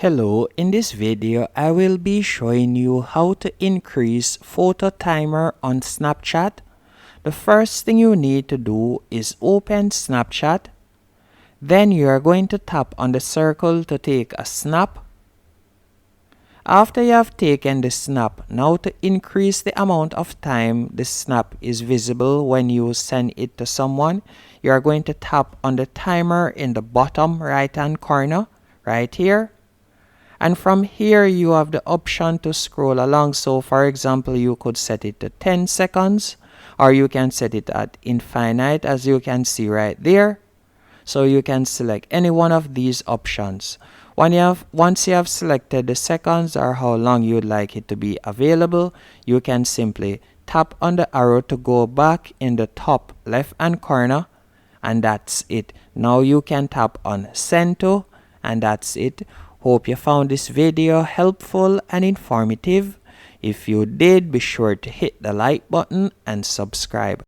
Hello, in this video I will be showing you how to increase photo timer on Snapchat. The first thing you need to do is open Snapchat. Then you are going to tap on the circle to take a snap. After you have taken the snap, now to increase the amount of time the snap is visible when you send it to someone, you are going to tap on the timer in the bottom right hand corner right here. And from here you have the option to scroll along. So for example, you could set it to 10 seconds or you can set it at infinite, as you can see right there. So you can select any one of these options. Once you have selected the seconds or how long you'd like it to be available, you can simply tap on the arrow to go back in the top left hand corner, and that's it. Now you can tap on send to, and that's it. Hope you found this video helpful and informative. If you did, be sure to hit the like button and subscribe.